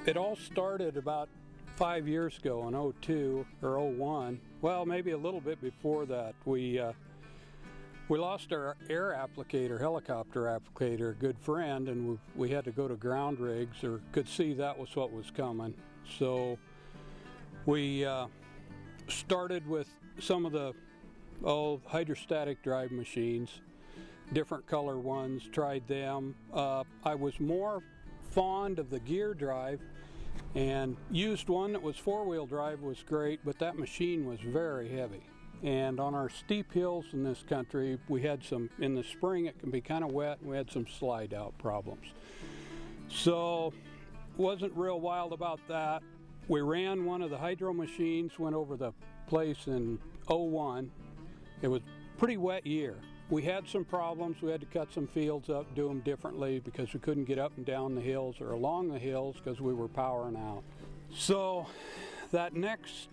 It all started about 5 years ago in '02 or '01. Well, maybe a little bit before that. We lost our air applicator, helicopter applicator, a good friend, and we had to go to ground rigs, or could see that was what was coming. So we started with some of the hydrostatic drive machines, different color ones, tried them. I was more fond of the gear drive and used one that was four-wheel drive, was great, but that machine was very heavy. And on our steep hills in this country, we had some, in the spring it can be kind of wet, and we had some slide out problems. So wasn't real wild about that. We ran one of the hydro machines, went over the place in '01. It was a pretty wet year. We had some problems. We had to cut some fields up, do them differently because we couldn't get up and down the hills or along the hills because we were powering out. So that next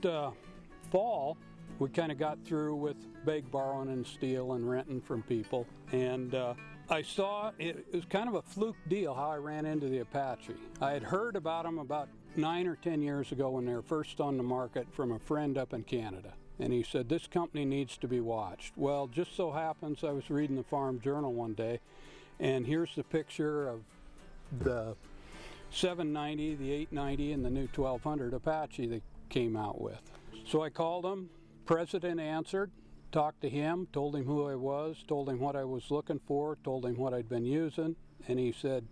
fall, we kind of got through with beg, borrowing, and steal and renting from people. And I saw, it was kind of a fluke deal how I ran into the Apache. I had heard about them about 9 or 10 years ago when they were first on the market from a friend up in Canada. And he said, this company needs to be watched. Well, just so happens I was reading the Farm Journal one day, and here's the picture of the 790, the 890, and the new 1200 Apache they came out with. So I called him. President answered, talked to him, told him who I was, told him what I was looking for, told him what I'd been using, and he said,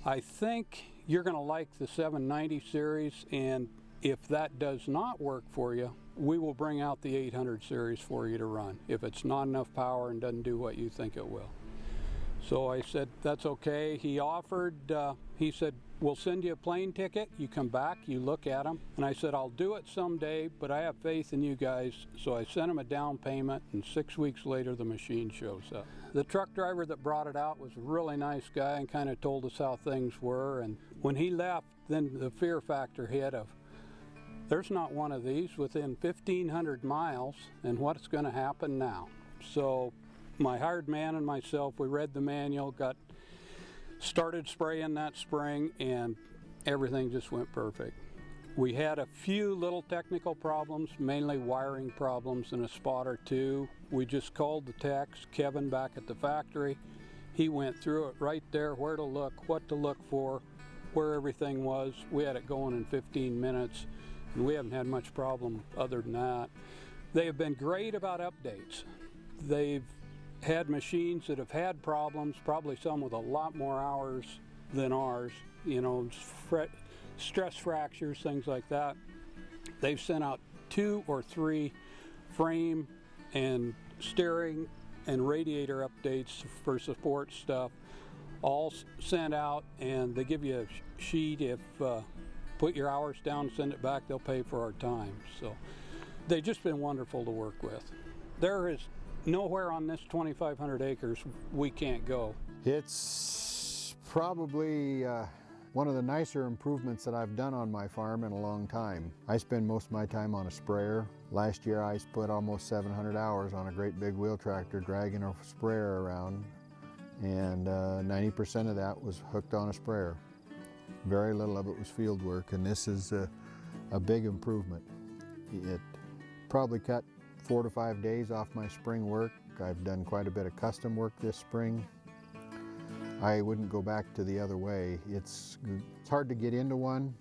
I think you're going to like the 790 series, and if that does not work for you, we will bring out the 800 series for you to run if it's not enough power and doesn't do what you think it will. So I said, that's okay. He offered, he said, we'll send you a plane ticket. You come back, you look at them. And I said, I'll do it someday, but I have faith in you guys. So I sent him a down payment, and 6 weeks later, the machine shows up. The truck driver that brought it out was a really nice guy and kind of told us how things were. And when he left, then the fear factor hit of, there's not one of these within 1,500 miles, and what's going to happen now? So my hired man and myself, we read the manual, started spraying that spring, and everything just went perfect. We had a few little technical problems, mainly wiring problems and a spot or two. We just called the techs, Kevin back at the factory. He went through it right there, where to look, what to look for, where everything was. We had it going in 15 minutes. And we haven't had much problem other than that. They have been great about updates. They've had machines that have had problems, probably some with a lot more hours than ours, you know, stress fractures, things like that. They've sent out 2 or 3 frame and steering and radiator updates for support stuff, all sent out, and they give you a sheet if put your hours down, send it back, they'll pay for our time. So they've just been wonderful to work with. There is nowhere on this 2,500 acres we can't go. It's probably one of the nicer improvements that I've done on my farm in a long time. I spend most of my time on a sprayer. Last year I put almost 700 hours on a great big wheel tractor dragging a sprayer around, and 90% of that was hooked on a sprayer. Very little of it was field work, and this is a big improvement. It probably cut 4 to 5 days off my spring work. I've done quite a bit of custom work this spring. I wouldn't go back to the other way. It's hard to get into one,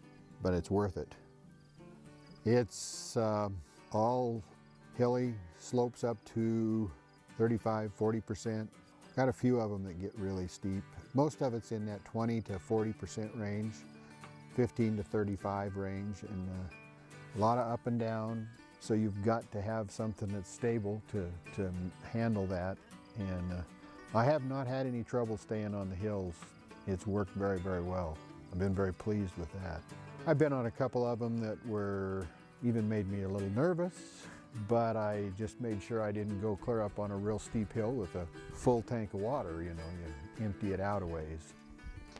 but it's worth it. It's all hilly, slopes up to 35–40%. Got a few of them that get really steep. Most of it's in that 20 to 40% range, 15 to 35 range, and a lot of up and down. So you've got to have something that's stable to handle that. And I have not had any trouble staying on the hills. It's worked very, very well. I've been very pleased with that. I've been on a couple of them that were even made me a little nervous, but I just made sure I didn't go clear up on a real steep hill with a full tank of water, you know, you empty it out a ways.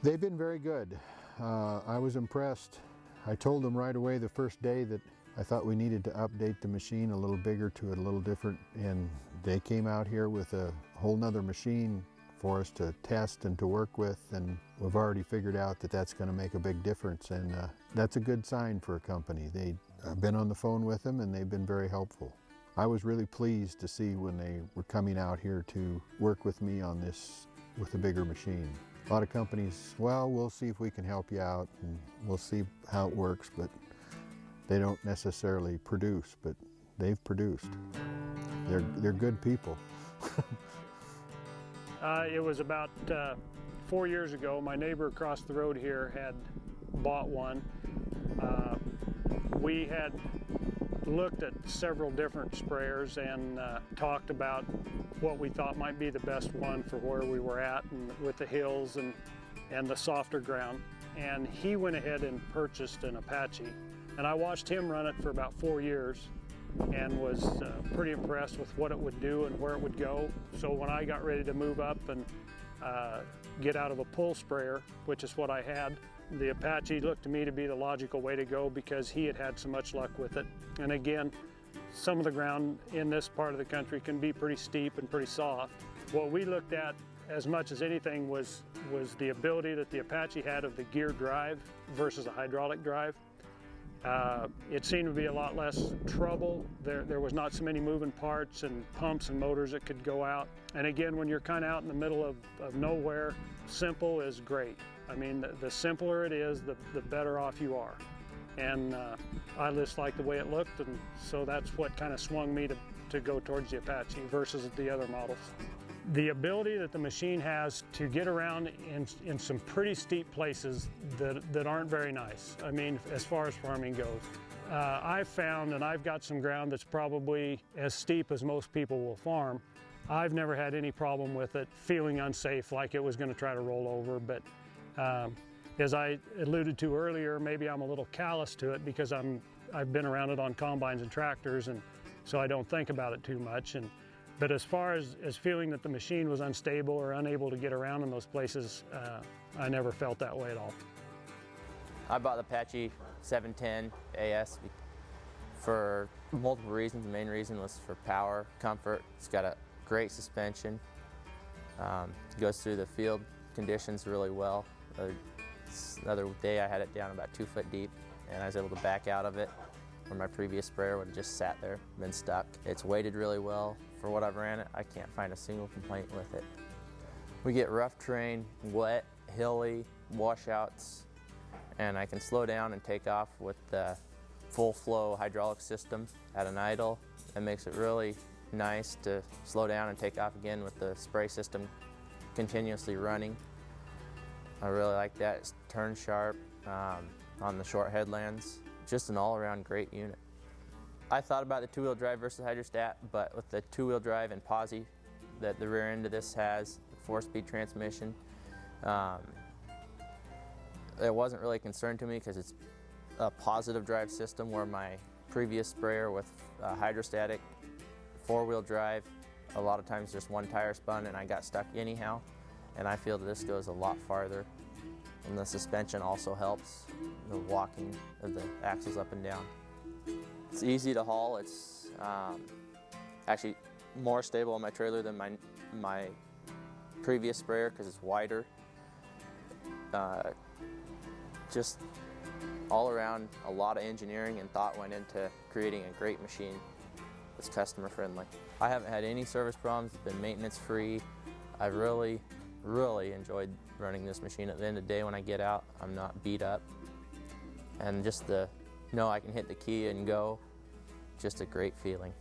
They've been very good. I was impressed. I told them right away the first day that I thought we needed to update the machine a little bigger to it, a little different, and they came out here with a whole nother machine for us to test and to work with, and we've already figured out that that's going to make a big difference, and that's a good sign for a company. I've been on the phone with them and they've been very helpful. I was really pleased to see when they were coming out here to work with me on this with a bigger machine. A lot of companies, well, we'll see if we can help you out and we'll see how it works, but they don't necessarily produce, but they've produced. They're good people. It was about 4 years ago. My neighbor across the road here had bought one. We had looked at several different sprayers and talked about what we thought might be the best one for where we were at and with the hills and the softer ground. And he went ahead and purchased an Apache. And I watched him run it for about 4 years and was pretty impressed with what it would do and where it would go. So when I got ready to move up and get out of a pull sprayer, which is what I had, the Apache looked to me to be the logical way to go because he had had so much luck with it. And again, some of the ground in this part of the country can be pretty steep and pretty soft. What we looked at as much as anything was the ability that the Apache had of the gear drive versus a hydraulic drive. It seemed to be a lot less trouble. There was not so many moving parts and pumps and motors that could go out. And again, when you're kind of out in the middle of nowhere, simple is great. I mean, the simpler it is, the better off you are. And I just liked the way it looked, and so that's what kind of swung me to go towards the Apache versus the other models. The ability that the machine has to get around in some pretty steep places that aren't very nice, I mean, as far as farming goes. I've found, and I've got some ground that's probably as steep as most people will farm. I've never had any problem with it feeling unsafe like it was going to try to roll over, but as I alluded to earlier, maybe I'm a little callous to it because I've been around it on combines and tractors, and so I don't think about it too much. But as far as feeling that the machine was unstable or unable to get around in those places, I never felt that way at all. I bought the Apache 710 AS for multiple reasons. The main reason was for power, comfort. It's got a great suspension. Goes through the field conditions really well. The other day I had it down about 2 foot deep and I was able to back out of it where my previous sprayer would have just sat there, been stuck. It's weighted really well. For what I've ran it, I can't find a single complaint with it. We get rough terrain, wet, hilly, washouts, and I can slow down and take off with the full flow hydraulic system at an idle. It makes it really nice to slow down and take off again with the spray system continuously running. I really like that. It's turn sharp on the short headlands. Just an all-around great unit. I thought about the two-wheel drive versus hydrostat, but with the two-wheel drive and posi that the rear end of this has, the 4-speed transmission, it wasn't really a concern to me because it's a positive drive system where my previous sprayer with hydrostatic 4-wheel drive, a lot of times just one tire spun and I got stuck anyhow. And I feel that this goes a lot farther. And the suspension also helps, the walking of the axles up and down. It's easy to haul. It's actually more stable on my trailer than my previous sprayer because it's wider. Just all around, a lot of engineering and thought went into creating a great machine that's customer friendly. I haven't had any service problems. It's been maintenance free. I've really enjoyed running this machine. At the end of the day when I get out, I'm not beat up. And just know I can hit the key and go, just a great feeling.